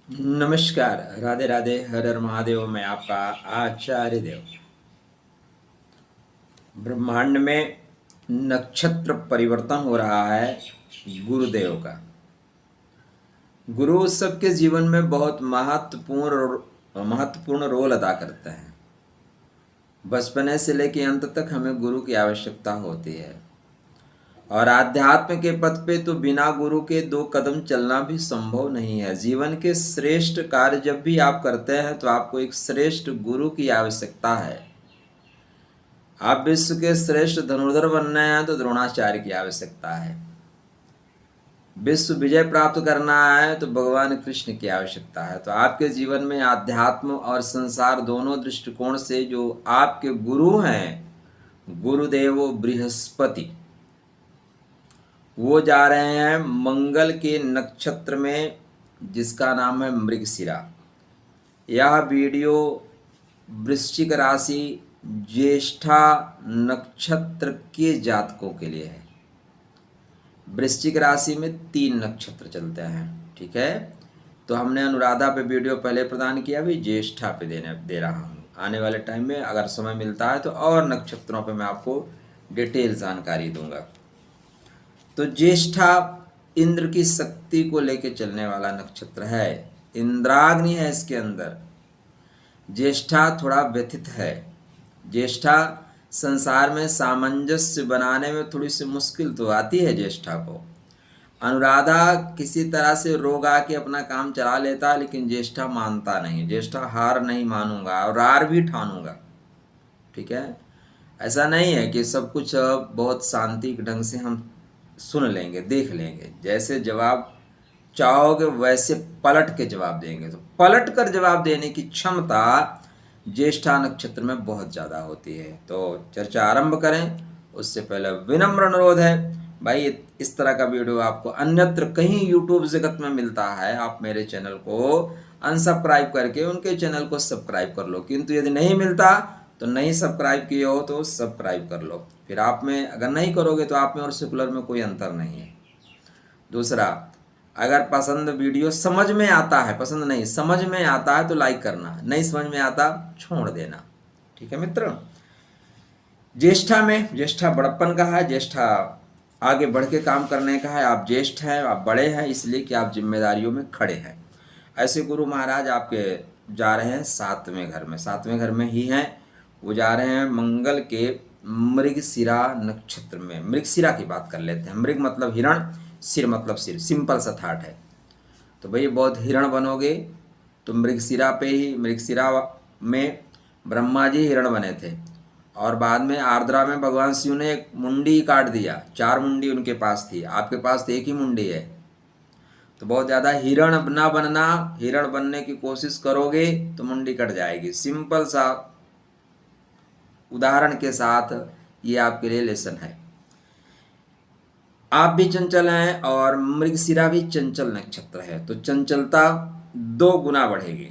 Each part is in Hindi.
नमस्कार, राधे राधे, हर हर महादेव। मैं आपका आचार्य देव। ब्रह्मांड में नक्षत्र परिवर्तन हो रहा है गुरुदेव का। गुरु सबके जीवन में बहुत महत्वपूर्ण रोल अदा करते हैं। बचपने से लेकर अंत तक हमें गुरु की आवश्यकता होती है और आध्यात्म के पथ पे तो बिना गुरु के 2 कदम चलना भी संभव नहीं है। जीवन के श्रेष्ठ कार्य जब भी आप करते हैं तो आपको एक श्रेष्ठ गुरु की आवश्यकता है। आप विश्व के श्रेष्ठ धनुर्धर बनना है तो द्रोणाचार्य की आवश्यकता है। विश्व विजय प्राप्त करना है तो भगवान कृष्ण की आवश्यकता है। तो आपके जीवन में आध्यात्म और संसार दोनों दृष्टिकोण से जो आपके गुरु हैं, गुरुदेव बृहस्पति, वो जा रहे हैं मंगल के नक्षत्र में जिसका नाम है मृगशिरा। यह वीडियो वृश्चिक राशि ज्येष्ठा नक्षत्र के जातकों के लिए है। वृश्चिक राशि में 3 नक्षत्र चलते हैं, ठीक है। तो हमने अनुराधा पे वीडियो पहले प्रदान किया, अभी ज्येष्ठा पे दे रहा हूँ। आने वाले टाइम में अगर समय मिलता है तो और नक्षत्रों पे मैं आपको डिटेल जानकारी दूंगा। तो ज्येष्ठा इंद्र की शक्ति को लेकर चलने वाला नक्षत्र है। इंद्राग्नि है इसके अंदर। ज्येष्ठा थोड़ा व्यथित है। ज्येष्ठा संसार में सामंजस्य बनाने में थोड़ी सी मुश्किल तो आती है ज्येष्ठा को। अनुराधा किसी तरह से रोग आके अपना काम चला लेता, लेकिन ज्येष्ठा मानता नहीं। ज्येष्ठा हार नहीं मानूंगा और हार भी ठानूंगा, ठीक है। ऐसा नहीं है कि सब कुछ बहुत शांति के ढंग से हम सुन लेंगे, देख लेंगे। जैसे जवाब चाहोगे वैसे पलट के जवाब देंगे। तो पलट कर जवाब देने की क्षमता ज्येष्ठा नक्षत्र में बहुत ज़्यादा होती है। तो चर्चा आरंभ करें उससे पहले विनम्र अनुरोध है, भाई इस तरह का वीडियो आपको अन्यत्र कहीं यूट्यूब जगत में मिलता है, आप मेरे चैनल को अनसब्सक्राइब करके उनके चैनल को सब्सक्राइब कर लो। किंतु यदि नहीं मिलता तो नहीं सब्सक्राइब किए हो तो सब्सक्राइब कर लो। फिर आप में अगर नहीं करोगे तो आप में और सेकुलर में कोई अंतर नहीं है। दूसरा, अगर पसंद वीडियो समझ में आता है, पसंद नहीं समझ में आता है तो लाइक करना, नहीं समझ में आता छोड़ देना, ठीक है मित्र। ज्येष्ठा में, ज्येष्ठा बड़प्पन का है, ज्येष्ठा आगे बढ़ के काम करने का है। आप ज्येष्ठ हैं, आप बड़े हैं, इसलिए कि आप जिम्मेदारियों में खड़े हैं। ऐसे गुरु महाराज आपके जा रहे हैं 7वें घर में, 7वें घर में ही हैं। वो जा रहे हैं मंगल के मृगशिरा नक्षत्र में। मृगशिरा की बात कर लेते हैं। मृग मतलब हिरण, सिर मतलब सिर, सिंपल सा थाट है। तो भाई बहुत हिरण बनोगे। तो मृगशिरा पे ही, मृगशिरा में ब्रह्मा जी हिरण बने थे और बाद में आर्द्रा में भगवान शिव ने एक मुंडी काट दिया। 4 मुंडी उनके पास थी, आपके पास तो एक ही मुंडी है। तो बहुत ज़्यादा हिरण ना बनना, हिरण बनने की कोशिश करोगे तो मुंडी कट जाएगी। सिंपल सा उदाहरण के साथ ये आपके लिए लेसन है। आप भी चंचल हैं और मृगशिरा भी चंचल नक्षत्र है, तो चंचलता 2 गुना बढ़ेगी,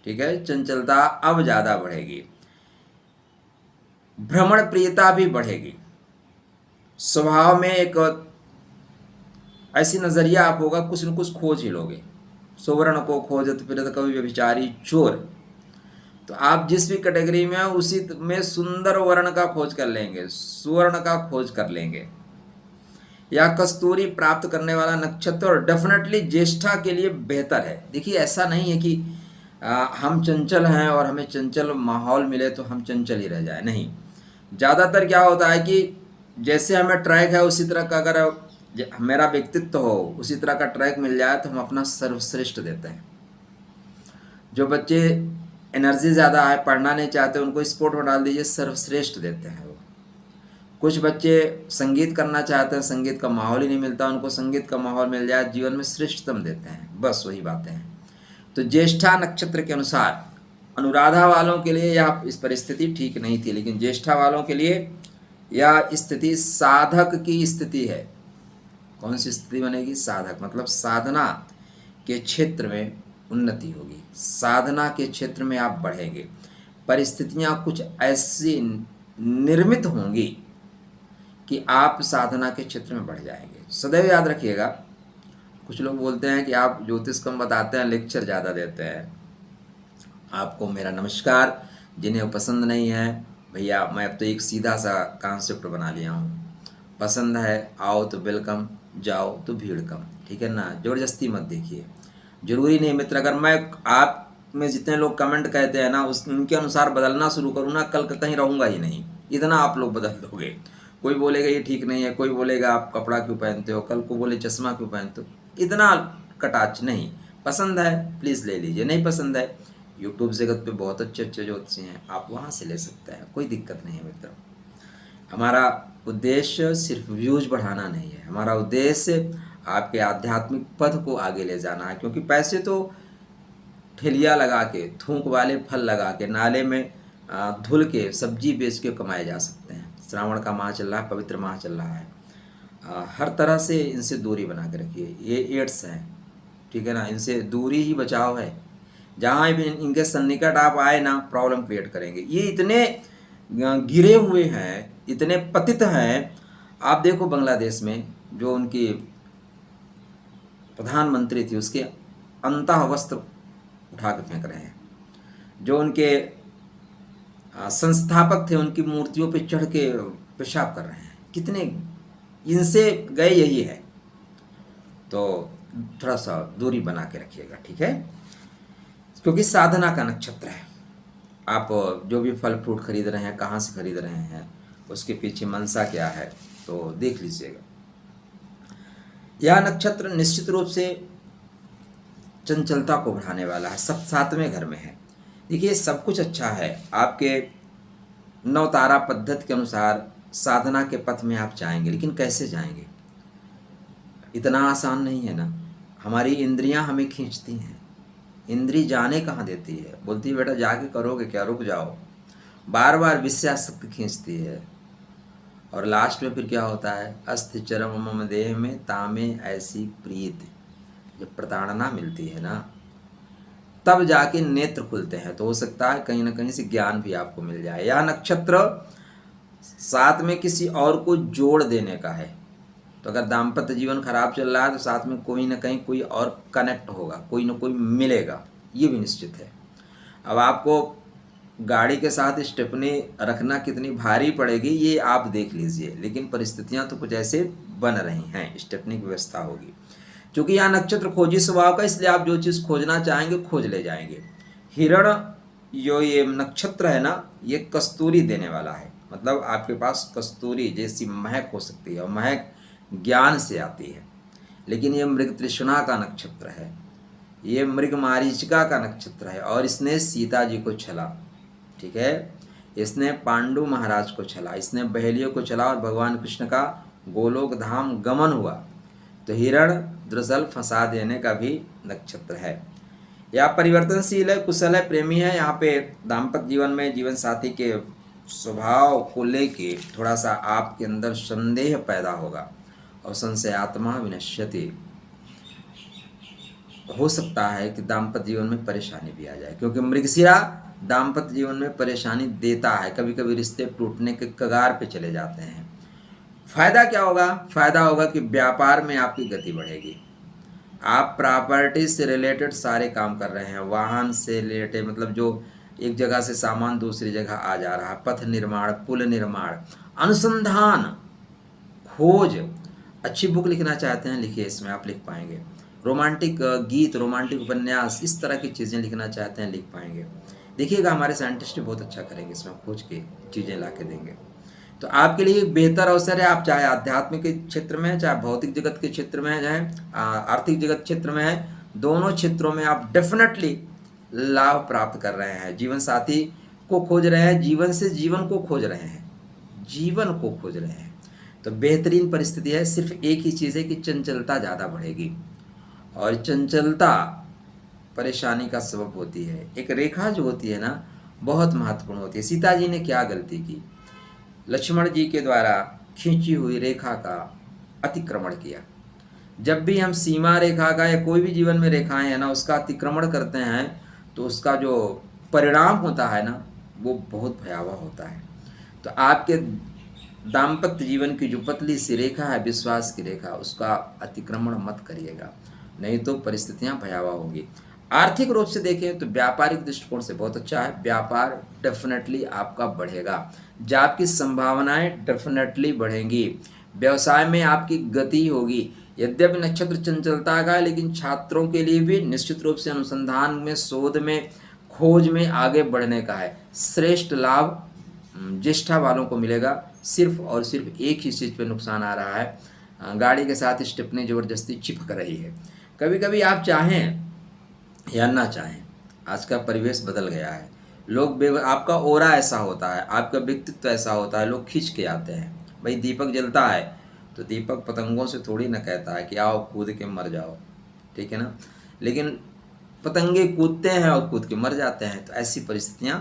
ठीक है। चंचलता अब ज़्यादा बढ़ेगी। भ्रमण प्रियता भी बढ़ेगी। स्वभाव में एक ऐसी नज़रिया आप होगा, कुछ न कुछ खोज ही लोगे। सुवर्ण को खोजत फिरत कवि व्यभिचारी चोर। तो आप जिस भी कैटेगरी में हो उसी में सुंदर वर्ण का खोज कर लेंगे, सुवर्ण का खोज कर लेंगे। या कस्तूरी प्राप्त करने वाला नक्षत्र और डेफिनेटली ज्येष्ठा के लिए बेहतर है। देखिए ऐसा नहीं है कि हम चंचल हैं और हमें चंचल माहौल मिले तो हम चंचल ही रह जाए, नहीं। ज़्यादातर क्या होता है कि जैसे हमें ट्रैक है उसी तरह का अगर मेरा व्यक्तित्व हो, उसी तरह का ट्रैक मिल जाए तो हम अपना सर्वश्रेष्ठ देते हैं। जो बच्चे एनर्जी ज़्यादा है, पढ़ना नहीं चाहते, उनको स्पोर्ट में डाल दीजिए, सर्वश्रेष्ठ देते हैं वो। कुछ बच्चे संगीत करना चाहते हैं, संगीत का माहौल ही नहीं मिलता, उनको संगीत का माहौल मिल जाए जीवन में श्रेष्ठतम देते हैं। बस वही बातें हैं। तो ज्येष्ठा नक्षत्र के अनुसार अनुराधा वालों के लिए यह इस परिस्थिति ठीक नहीं थी, लेकिन ज्येष्ठा वालों के लिए यह स्थिति साधक की स्थिति है। कौन सी स्थिति बनेगी? साधक मतलब साधना के क्षेत्र में उन्नति होगी, साधना के क्षेत्र में आप बढ़ेंगे। परिस्थितियां कुछ ऐसी निर्मित होंगी कि आप साधना के क्षेत्र में बढ़ जाएंगे। सदैव याद रखिएगा, कुछ लोग बोलते हैं कि आप ज्योतिष कम बताते हैं, लेक्चर ज़्यादा देते हैं। आपको मेरा नमस्कार। जिन्हें पसंद नहीं है भैया, मैं अब तो एक सीधा सा कॉन्सेप्ट बना लिया हूँ, पसंद है आओ तो वेलकम, जाओ तो भीड़ कम। ठीक है ना, ज़बरदस्ती मत देखिए। जरूरी नहीं मित्र, अगर मैं आप में जितने लोग कमेंट कहते हैं ना उस उनके अनुसार बदलना शुरू करूँ ना, कल का कहीं रहूँगा ही नहीं। इतना आप लोग बदल दोगे। कोई बोलेगा ये ठीक नहीं है, कोई बोलेगा आप कपड़ा क्यों पहनते हो, कल को बोले चश्मा क्यों पहनते हो। इतना कटाच नहीं। पसंद है प्लीज़ ले लीजिए, नहीं पसंद है यूट्यूब जगत पे बहुत अच्छे अच्छे ज्योतिषी हैं, आप वहाँ से ले सकते हैं, कोई दिक्कत नहीं है मित्र। हमारा उद्देश्य सिर्फ व्यूज बढ़ाना नहीं है, हमारा उद्देश्य आपके आध्यात्मिक पथ को आगे ले जाना है। क्योंकि पैसे तो ठेलिया लगा के, थूक वाले फल लगा के, नाले में धुल के, सब्जी बेच के कमाए जा सकते हैं। श्रावण का माह चल रहा है, पवित्र माह चल रहा है, हर तरह से इनसे दूरी बना के रखिए। ये एड्स हैं, ठीक है ना, इनसे दूरी ही बचाव है। जहाँ भी इनके सन्निकट आप आए ना, प्रॉब्लम क्रिएट करेंगे। ये इतने गिरे हुए हैं, इतने पतित हैं। आप देखो बांग्लादेश में जो उनकी प्रधानमंत्री थी, उसके अंतः वस्त्र उठा के फेंक रहे हैं। जो उनके संस्थापक थे, उनकी मूर्तियों पे चढ़ के पेशाब कर रहे हैं। कितने इनसे गए यही है। तो थोड़ा सा दूरी बना के रखिएगा, ठीक है, क्योंकि साधना का नक्षत्र है। आप जो भी फल फ्रूट खरीद रहे हैं, कहाँ से खरीद रहे हैं, उसके पीछे मनसा क्या है, तो देख लीजिएगा। यह नक्षत्र निश्चित रूप से चंचलता को बढ़ाने वाला है, सब 7वें घर में है। देखिए सब कुछ अच्छा है, आपके नवतारा पद्धति के अनुसार साधना के पथ में आप जाएंगे, लेकिन कैसे जाएंगे, इतना आसान नहीं है ना। हमारी इंद्रियां हमें खींचती हैं, इंद्री जाने कहाँ देती है, बोलती है बेटा जाके करोगे क्या, रुक जाओ, बार बार विषयासक्ति खींचती है। और लास्ट में फिर क्या होता है, अस्थ चरम मम देह में तामे ऐसी प्रीत, जब प्रताड़ना मिलती है ना, तब जाके नेत्र खुलते हैं। तो हो सकता है कहीं ना कहीं से ज्ञान भी आपको मिल जाए। यह नक्षत्र साथ में किसी और को जोड़ देने का है। तो अगर दाम्पत्य जीवन खराब चल रहा है तो साथ में कोई ना कहीं कोई और कनेक्ट होगा, कोई ना कोई मिलेगा, ये भी निश्चित है। अब आपको गाड़ी के साथ स्टेपनी रखना कितनी भारी पड़ेगी ये आप देख लीजिए, लेकिन परिस्थितियां तो कुछ ऐसे बन रही हैं, स्टेपनी की व्यवस्था होगी। क्योंकि यहाँ नक्षत्र खोजी स्वभाव का, इसलिए आप जो चीज़ खोजना चाहेंगे खोज ले जाएंगे। हिरण जो ये नक्षत्र है ना, ये कस्तूरी देने वाला है। मतलब आपके पास कस्तूरी जैसी महक हो सकती है, और महक ज्ञान से आती है। लेकिन ये मृग तृष्णा का नक्षत्र है, ये मृग मारीचिका का नक्षत्र है, और इसने सीता जी को छला, ठीक है, इसने पांडु महाराज को छला, इसने बहेलियों को छला, और भगवान कृष्ण का गोलोक धाम गमन हुआ। तो हिरण दरअसल फंसा देने का भी नक्षत्र है। यह परिवर्तनशील है, कुशल है, प्रेमी है। यहाँ पे दाम्पत्य जीवन में जीवन साथी के स्वभाव को लेके थोड़ा सा आपके अंदर संदेह पैदा होगा, और संशयात्मा विनश्यति, हो सकता है कि दाम्पत्य जीवन में परेशानी भी आ जाए, क्योंकि मृगशिरा दाम्पत्य जीवन में परेशानी देता है। कभी कभी रिश्ते टूटने के कगार पे चले जाते हैं। फायदा क्या होगा, फायदा होगा कि व्यापार में आपकी गति बढ़ेगी। आप प्रॉपर्टी से रिलेटेड सारे काम कर रहे हैं, वाहन से रिलेटेड, मतलब जो एक जगह से सामान दूसरी जगह आ जा रहा है, पथ निर्माण, पुल निर्माण, अनुसंधान, खोज, अच्छी बुक लिखना चाहते हैं लिखिए, इसमें आप लिख पाएंगे। रोमांटिक गीत, रोमांटिक उपन्यास, इस तरह की चीज़ें लिखना चाहते हैं लिख पाएंगे। देखिएगा हमारे साइंटिस्ट बहुत अच्छा करेंगे, इसमें खोज के चीज़ें ला के देंगे। तो आपके लिए एक बेहतर अवसर है, आप चाहे आध्यात्मिक के क्षेत्र में है, चाहे भौतिक जगत के क्षेत्र में है, चाहे आर्थिक जगत क्षेत्र में है, दोनों क्षेत्रों में आप डेफिनेटली लाभ प्राप्त कर रहे हैं। जीवन साथी को खोज रहे हैं, जीवन से जीवन को खोज रहे हैं, जीवन को खोज रहे हैं, तो बेहतरीन परिस्थिति है। सिर्फ एक ही चीज़ है कि चंचलता ज़्यादा बढ़ेगी, और चंचलता परेशानी का सबब होती है। एक रेखा जो होती है ना, बहुत महत्वपूर्ण होती है। सीता जी ने क्या गलती की, लक्ष्मण जी के द्वारा खींची हुई रेखा का अतिक्रमण किया। जब भी हम सीमा रेखा का या कोई भी जीवन में रेखाएं है ना, उसका अतिक्रमण करते हैं, तो उसका जो परिणाम होता है ना, वो बहुत भयावह होता है। तो आपके दाम्पत्य जीवन की जो पतली सी रेखा है, विश्वास की रेखा, उसका अतिक्रमण मत करिएगा। नहीं तो परिस्थितियां भयावह होगी। आर्थिक रूप से देखें तो व्यापारिक दृष्टिकोण से बहुत अच्छा है, व्यापार डेफिनेटली आपका बढ़ेगा, जॉब की संभावनाएं डेफिनेटली बढ़ेंगी, व्यवसाय में आपकी गति होगी। यद्यपि नक्षत्र चंचलता का है, लेकिन छात्रों के लिए भी निश्चित रूप से अनुसंधान में, शोध में, खोज में आगे बढ़ने का है। श्रेष्ठ लाभ ज्येष्ठा वालों को मिलेगा। सिर्फ और सिर्फ एक ही चीज़ पे नुकसान आ रहा है, गाड़ी के साथ स्टेपनी ज़बरदस्ती चिपक रही है। कभी कभी आप चाहें या ना चाहें, आज का परिवेश बदल गया है। लोग आपका ओरा ऐसा होता है, आपका व्यक्तित्व ऐसा होता है, लोग खींच के आते हैं। भाई दीपक जलता है तो दीपक पतंगों से थोड़ी ना कहता है कि आओ कूद के मर जाओ, ठीक है ना, लेकिन पतंगे कूदते हैं और कूद के मर जाते हैं। तो ऐसी परिस्थितियां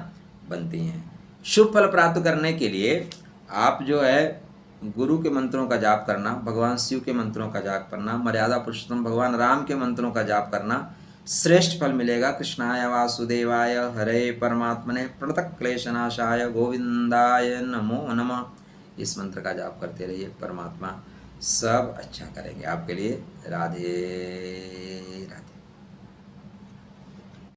बनती हैं। शुभ फल प्राप्त करने के लिए आप जो है गुरु के मंत्रों का जाप करना, भगवान शिव के मंत्रों का जाप करना, मर्यादा पुरुषोत्तम भगवान राम के मंत्रों का जाप करना, श्रेष्ठ फल मिलेगा। कृष्णाय वासुदेवाय हरे परमात्मने प्रणतः क्लेशनाशाय गोविंदाय नमो नमः। इस मंत्र का जाप करते रहिए, परमात्मा सब अच्छा करेंगे आपके लिए। राधे राधे।